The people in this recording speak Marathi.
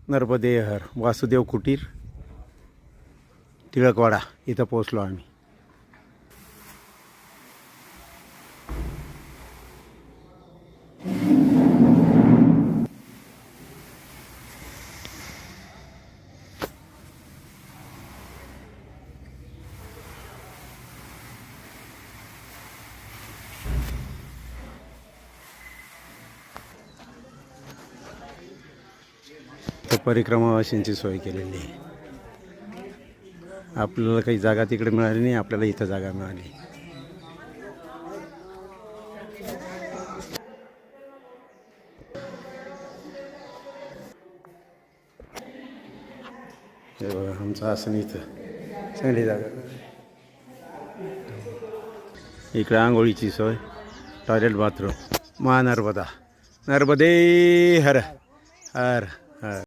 नर्मदे हर वासुदेव कुटीर टिळकवाडा इथं पोहोचलो आम्ही. तर परिक्रमावासींची सोय केलेली आहे. आपल्याला काही जागा तिकडे मिळाली नाही, आपल्याला इथं जागा मिळाली. हे बघा आमचं आसन इथं चांगली जागा. इकडे आंघोळीची सोय, टॉयलेट बाथरूम. नर्मदे हर हर